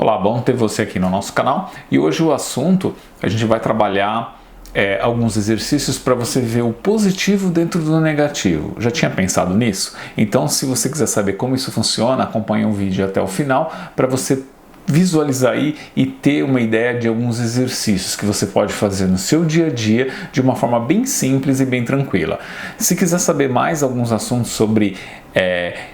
Olá, bom ter você aqui no nosso canal e hoje o assunto a gente vai trabalhar alguns exercícios para você ver o positivo dentro do negativo. Já tinha pensado nisso? Então, se você quiser saber como isso funciona, acompanhe o vídeo até o final para você visualizar aí e ter uma ideia de alguns exercícios que você pode fazer no seu dia a dia de uma forma bem simples e bem tranquila. Se quiser saber mais alguns assuntos sobre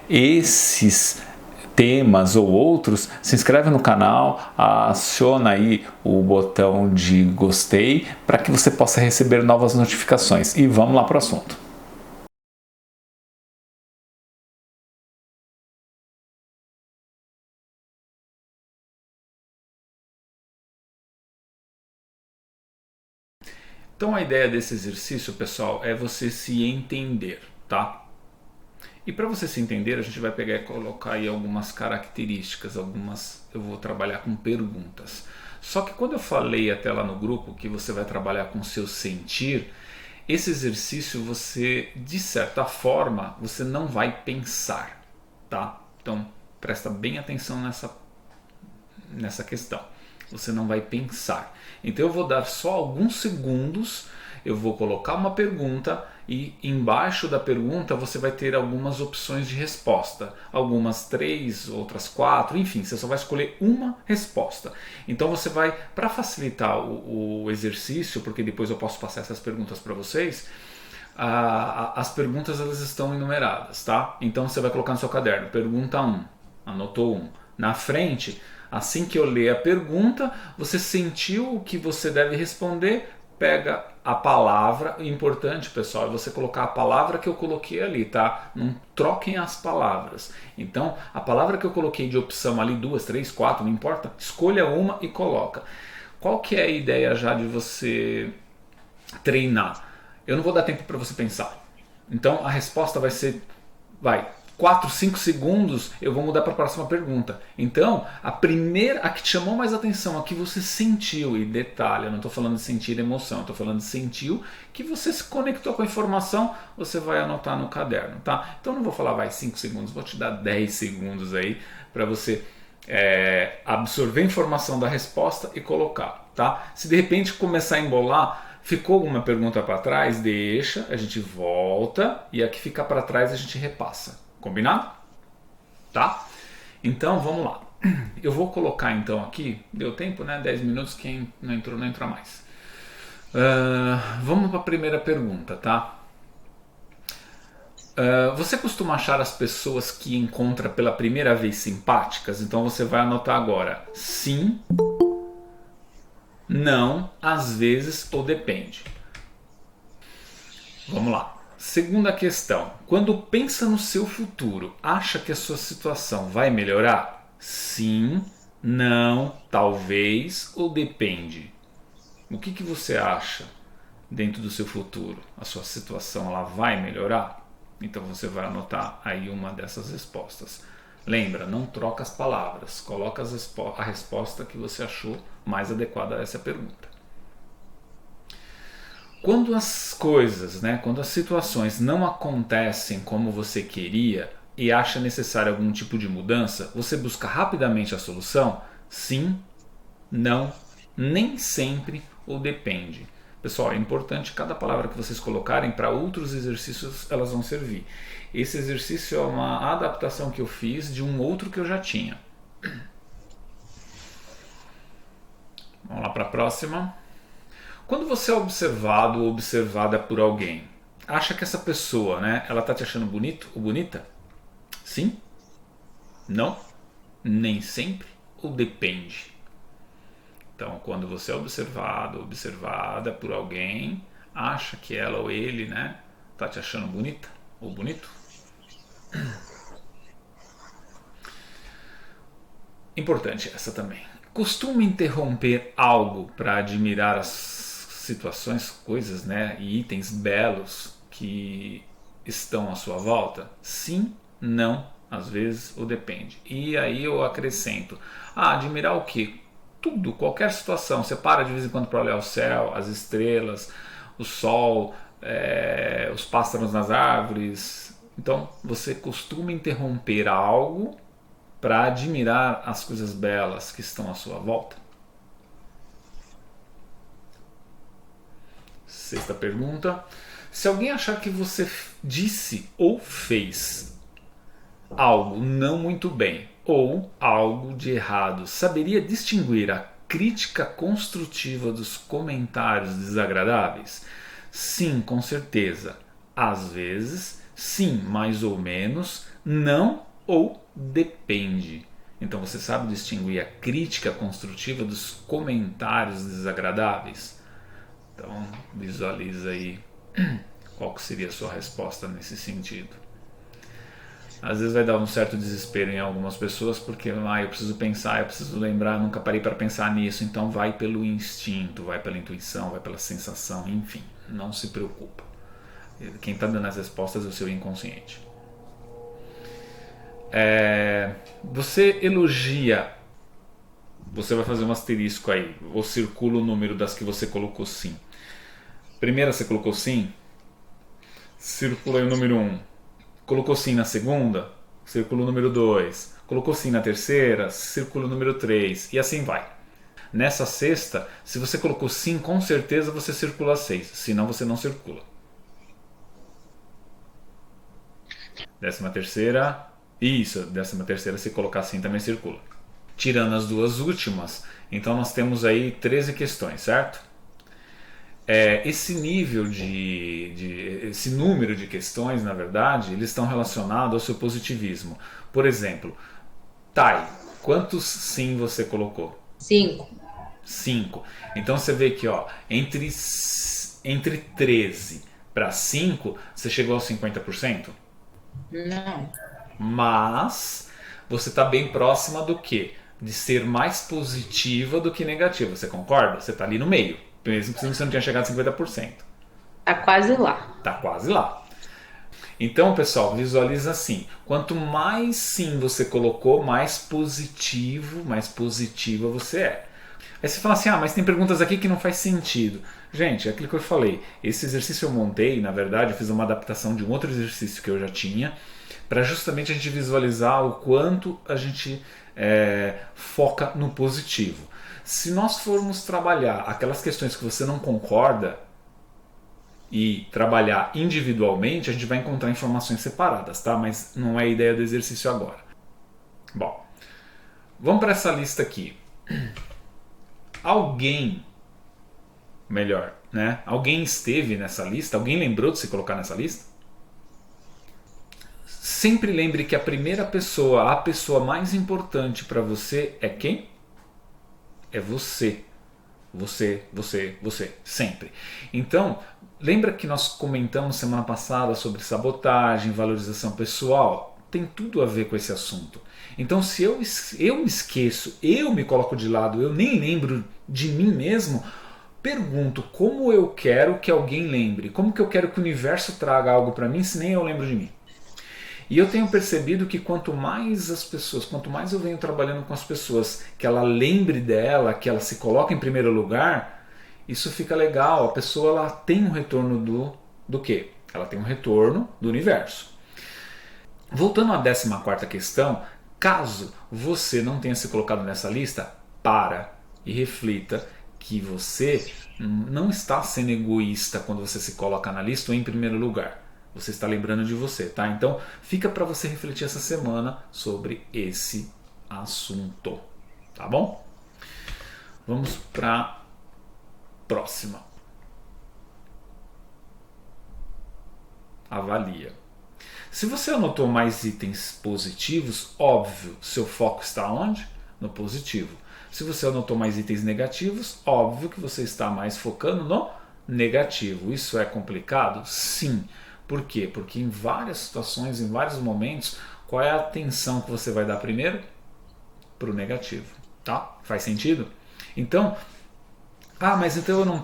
esses temas ou outros, se inscreve no canal, aciona aí o botão de gostei para que você possa receber novas notificações. E vamos lá para o assunto. Então a ideia desse exercício, pessoal, é você se entender, tá? E para você se entender, a gente vai pegar e colocar aí algumas características, eu vou trabalhar com perguntas. Só que quando eu falei até lá no grupo que você vai trabalhar com o seu sentir, esse exercício você, de certa forma, você não vai pensar, tá? Então presta bem atenção nessa questão. Você não vai pensar. Então eu vou dar só alguns segundos, eu vou colocar uma pergunta e embaixo da pergunta você vai ter algumas opções de resposta. Algumas 3, outras 4, enfim, você só vai escolher uma resposta. Então você vai, para facilitar o exercício, porque depois eu posso passar essas perguntas para vocês, as perguntas elas estão enumeradas, tá? Então você vai colocar no seu caderno, pergunta 1, anotou 1. Na frente, assim que eu ler a pergunta, você sentiu o que você deve responder, pega a palavra. O importante, pessoal, é você colocar a palavra que eu coloquei ali, tá? Não troquem as palavras. Então, a palavra que eu coloquei de opção ali, 2, 3, 4, não importa, escolha uma e coloca. Qual que é a ideia já de você treinar? Eu não vou dar tempo para você pensar. Então, a resposta vai ser, 4, 5 segundos, eu vou mudar para a próxima pergunta. Então, a que te chamou mais atenção, a que você sentiu, e detalhe, eu não estou falando de sentir emoção, eu estou falando de sentiu, que você se conectou com a informação, você vai anotar no caderno, tá? Então, não vou falar 5 segundos, vou te dar 10 segundos aí para você absorver a informação da resposta e colocar, tá? Se de repente começar a embolar, ficou alguma pergunta para trás, deixa, a gente volta e a que ficar para trás a gente repassa. Combinado? Tá? Então vamos lá. Eu vou colocar então aqui, deu tempo, né? 10 minutos, quem não entrou, não entra mais. Vamos para a primeira pergunta, tá? Você costuma achar as pessoas que encontra pela primeira vez simpáticas? Então você vai anotar agora: sim, não, às vezes ou depende. Vamos lá. Segunda questão. Quando pensa no seu futuro, acha que a sua situação vai melhorar? Sim, não, talvez ou depende. O que você acha dentro do seu futuro? A sua situação ela vai melhorar? Então você vai anotar aí uma dessas respostas. Lembra, não troca as palavras, coloca a resposta que você achou mais adequada a essa pergunta. Quando as coisas, quando as situações não acontecem como você queria e acha necessário algum tipo de mudança, você busca rapidamente a solução? Sim, não, nem sempre ou depende. Pessoal, é importante cada palavra que vocês colocarem para outros exercícios elas vão servir. Esse exercício é uma adaptação que eu fiz de um outro que eu já tinha. Vamos lá para a próxima. Quando você é observado ou observada por alguém, acha que essa pessoa, ela tá te achando bonito ou bonita? Sim? Não? Nem sempre? Ou depende? Então, quando você é observado ou observada por alguém, acha que ela ou ele, tá te achando bonita ou bonito? Importante essa também. Costuma interromper algo para admirar as situações, coisas, e itens belos que estão à sua volta? Sim, não, às vezes ou depende. E aí eu acrescento: admirar o quê? Tudo, qualquer situação. Você para de vez em quando para olhar o céu, as estrelas, o sol, os pássaros nas árvores. Então você costuma interromper algo para admirar as coisas belas que estão à sua volta? Sexta pergunta. Se alguém achar que você disse ou fez algo não muito bem ou algo de errado, saberia distinguir a crítica construtiva dos comentários desagradáveis? Sim, com certeza. Às vezes, sim, mais ou menos, não ou depende. Então você sabe distinguir a crítica construtiva dos comentários desagradáveis? Então visualiza aí qual que seria a sua resposta nesse sentido. Às vezes vai dar um certo desespero em algumas pessoas porque eu preciso pensar, eu preciso lembrar, nunca parei para pensar nisso, então vai pelo instinto, vai pela intuição, vai pela sensação, enfim, não se preocupa. Quem está dando as respostas é o seu inconsciente. Você elogia, você vai fazer um asterisco aí, ou circula o número das que você colocou sim. Primeira você colocou sim, circula aí o número 1. Colocou sim na segunda, circula o número 2. Colocou sim na terceira, circula o número 3. E assim vai. Nessa sexta, se você colocou sim, com certeza você circula 6. Senão você não circula. 13ª. Isso, 13ª, se colocar sim também circula. Tirando as duas últimas, então nós temos aí 13 questões, certo? Esse nível esse número de questões, na verdade, eles estão relacionados ao seu positivismo. Por exemplo, Thay, quantos sim você colocou? 5. 5. Então você vê que entre 13 para 5, você chegou aos 50%? Não. Mas você está bem próxima do quê? De ser mais positiva do que negativa. Você concorda? Você está ali no meio. Mesmo que você não tenha chegado a 50%. Tá quase lá. Tá quase lá. Então, pessoal, visualiza assim. Quanto mais sim você colocou, mais positivo, mais positiva você é. Aí você fala assim, mas tem perguntas aqui que não faz sentido. Gente, é aquilo que eu falei. Esse exercício eu montei, na verdade, eu fiz uma adaptação de um outro exercício que eu já tinha, para justamente a gente visualizar o quanto a gente foca no positivo. Se nós formos trabalhar aquelas questões que você não concorda e trabalhar individualmente, a gente vai encontrar informações separadas, tá? Mas não é a ideia do exercício agora. Bom, vamos para essa lista aqui. Alguém esteve nessa lista? Alguém lembrou de se colocar nessa lista? Sempre lembre que a primeira pessoa, a pessoa mais importante para você é quem? É você. Você. Sempre. Então, lembra que nós comentamos semana passada sobre sabotagem, valorização pessoal? Tem tudo a ver com esse assunto. Então, se eu me esqueço, eu me coloco de lado, eu nem lembro de mim mesmo, pergunto como eu quero que alguém lembre, como que eu quero que o universo traga algo para mim se nem eu lembro de mim. E eu tenho percebido que quanto mais eu venho trabalhando com as pessoas, que ela lembre dela, que ela se coloque em primeiro lugar, isso fica legal. A pessoa ela tem um retorno do quê? Ela tem um retorno do universo. Voltando à 14ª questão, caso você não tenha se colocado nessa lista, para e reflita que você não está sendo egoísta quando você se coloca na lista ou em primeiro lugar. Você está lembrando de você, tá? Então fica para você refletir essa semana sobre esse assunto, tá bom? Vamos para a próxima. Avalia. Se você anotou mais itens positivos, óbvio, seu foco está onde? No positivo. Se você anotou mais itens negativos, óbvio que você está mais focando no negativo. Isso é complicado? Sim. Por quê? Porque em várias situações, em vários momentos, qual é a atenção que você vai dar primeiro? Para o negativo, tá? Faz sentido? Então, mas então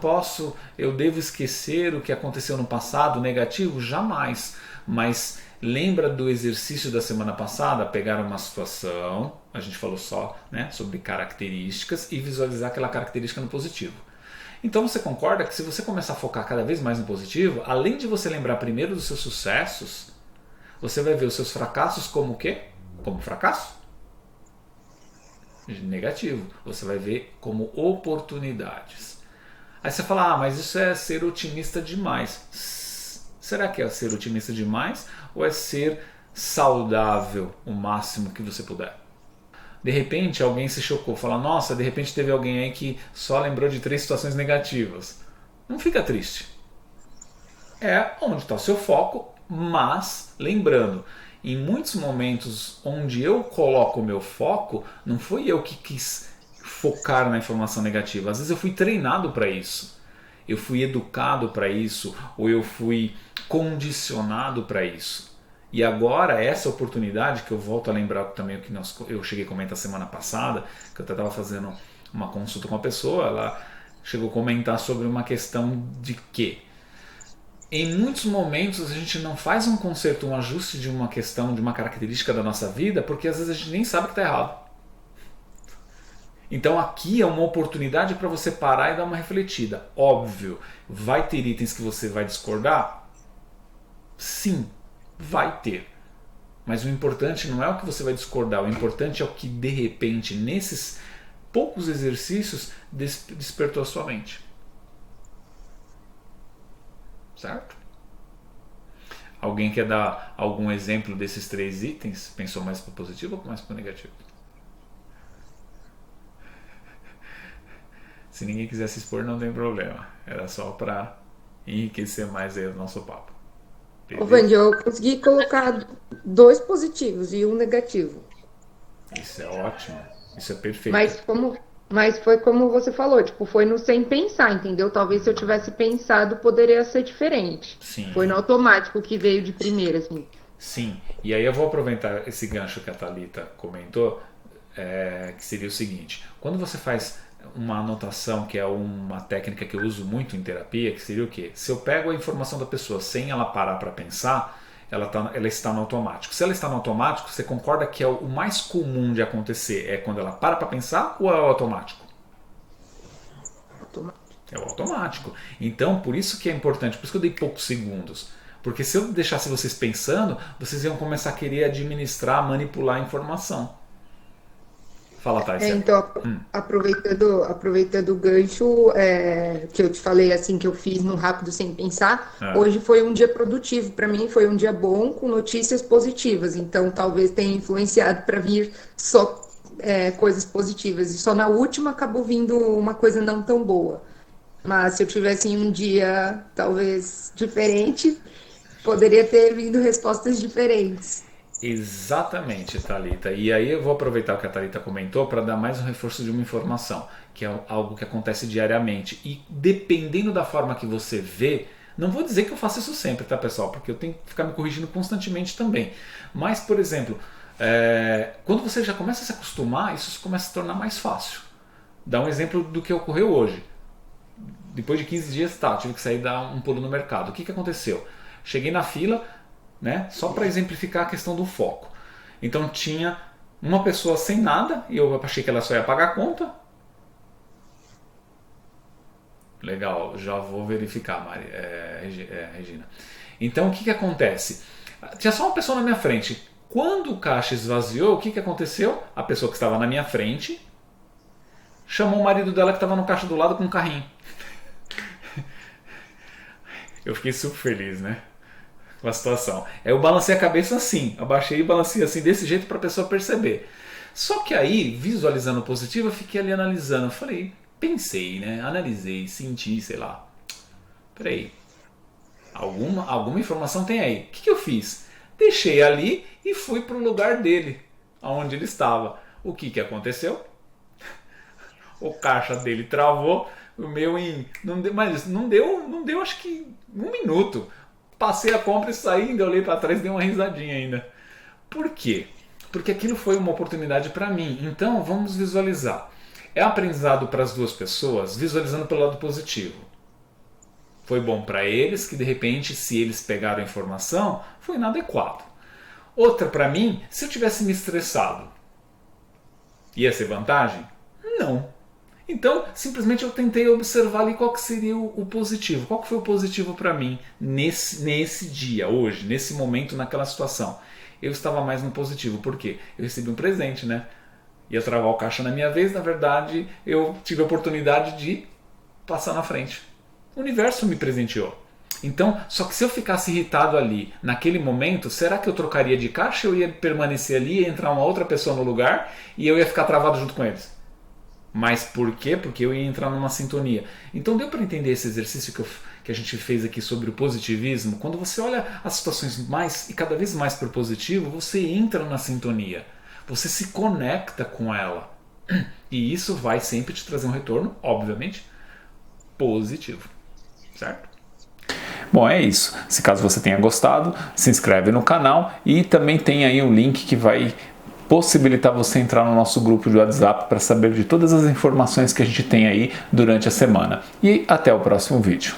eu devo esquecer o que aconteceu no passado, negativo? Jamais. Mas lembra do exercício da semana passada? Pegar uma situação, a gente falou só sobre características e visualizar aquela característica no positivo. Então você concorda que se você começar a focar cada vez mais no positivo, além de você lembrar primeiro dos seus sucessos, você vai ver os seus fracassos como o quê? Como fracasso? negativo. Você vai ver como oportunidades. Aí você fala, mas isso é ser otimista demais. Será que é ser otimista demais ou é ser saudável o máximo que você puder? De repente alguém se chocou, fala, nossa, de repente teve alguém aí que só lembrou de 3 situações negativas. Não fica triste. É onde está o seu foco, mas lembrando, em muitos momentos onde eu coloco o meu foco, não fui eu que quis focar na informação negativa. Às vezes eu fui treinado para isso. Eu fui educado para isso, ou eu fui condicionado para isso. E agora, essa oportunidade, que eu volto a lembrar também o que eu cheguei a comentar semana passada, que eu até estava fazendo uma consulta com uma pessoa, ela chegou a comentar sobre uma questão de que em muitos momentos a gente não faz um conserto, um ajuste de uma questão, de uma característica da nossa vida, porque às vezes a gente nem sabe que está errado. Então aqui é uma oportunidade para você parar e dar uma refletida. Óbvio, vai ter itens que você vai discordar? Sim, vai ter. Mas o importante não é o que você vai discordar, o importante é o que de repente nesses poucos exercícios despertou a sua mente. Certo? Alguém quer dar algum exemplo desses 3 itens? Pensou mais para o positivo ou mais para o negativo? Se ninguém quiser se expor, não tem problema. Era só para enriquecer mais aí o nosso papo. Ô, Vandy, eu consegui colocar 2 positivos e um negativo. Isso é ótimo. Isso é perfeito. Mas foi como você falou, tipo, foi no sem pensar, entendeu? Talvez se eu tivesse pensado, poderia ser diferente. Sim. Foi no automático que veio de primeira, assim. Sim. E aí eu vou aproveitar esse gancho que a Thalita comentou, que seria o seguinte. Quando você faz uma anotação, que é uma técnica que eu uso muito em terapia, que seria o quê? Se eu pego a informação da pessoa sem ela parar para pensar, ela está no automático. Se ela está no automático, você concorda que é o mais comum de acontecer é quando ela para pensar ou é o automático? É o automático. Então, por isso que é importante, por isso que eu dei poucos segundos. Porque se eu deixasse vocês pensando, vocês iam começar a querer administrar, manipular a informação. Fala, Thais. Então, aproveitando o gancho que eu te falei, assim, que eu fiz no Rápido Sem Pensar, hoje foi um dia produtivo para mim, foi um dia bom, com notícias positivas. Então, talvez tenha influenciado para vir só coisas positivas. E só na última acabou vindo uma coisa não tão boa. Mas se eu tivesse um dia, talvez, diferente, poderia ter vindo respostas diferentes. Exatamente, Thalita. E aí eu vou aproveitar o que a Thalita comentou para dar mais um reforço de uma informação, que é algo que acontece diariamente. E dependendo da forma que você vê, não vou dizer que eu faço isso sempre, tá, pessoal? Porque eu tenho que ficar me corrigindo constantemente também. Mas, por exemplo, quando você já começa a se acostumar, isso começa a se tornar mais fácil. Dá um exemplo do que ocorreu hoje. Depois de 15 dias, tive que sair dar um pulo no mercado. O que aconteceu? Cheguei na fila, né, só para exemplificar a questão do foco. Então tinha uma pessoa sem nada e eu achei que ela só ia pagar a conta. Legal, já vou verificar, Regina. Então o que acontece? Tinha só uma pessoa na minha frente. Quando o caixa esvaziou, o que aconteceu? A pessoa que estava na minha frente chamou o marido dela que estava no caixa do lado com um carrinho. Eu fiquei super feliz, né? Com a situação. Eu balancei a cabeça assim, abaixei e balancei assim, desse jeito para a pessoa perceber. Só que aí, visualizando o positivo, eu fiquei ali analisando. Eu falei, pensei, né? Analisei, senti, sei lá. Peraí, alguma informação tem aí. O que eu fiz? Deixei ali e fui para o lugar dele, onde ele estava. O que aconteceu? O caixa dele travou, o meu não deu acho que 1 minuto. Passei a compra e saí, ainda olhei para trás e dei uma risadinha ainda. Por quê? Porque aquilo foi uma oportunidade para mim. Então vamos visualizar. É aprendizado para as duas pessoas, visualizando pelo lado positivo. Foi bom para eles, que de repente, se eles pegaram a informação, foi inadequado. Outra para mim, se eu tivesse me estressado, ia ser vantagem? Não. Então, simplesmente eu tentei observar ali qual que seria o positivo. Qual que foi o positivo para mim nesse dia, hoje, nesse momento, naquela situação? Eu estava mais no positivo. Por quê? Eu recebi um presente, né? ia travar o caixa na minha vez, na verdade eu tive a oportunidade de passar na frente. O universo me presenteou. Então, só que se eu ficasse irritado ali, naquele momento, será que eu trocaria de caixa ou eu ia permanecer ali, ia entrar uma outra pessoa no lugar e eu ia ficar travado junto com eles? Mas por quê? Porque eu ia entrar numa sintonia. Então deu para entender esse exercício que a gente fez aqui sobre o positivismo? Quando você olha as situações mais e cada vez mais para o positivo, você entra na sintonia. Você se conecta com ela. E isso vai sempre te trazer um retorno, obviamente, positivo. Certo? Bom, é isso. Se caso você tenha gostado, se inscreve no canal e também tem aí um link que vai possibilitar você entrar no nosso grupo de WhatsApp para saber de todas as informações que a gente tem aí durante a semana. E até o próximo vídeo.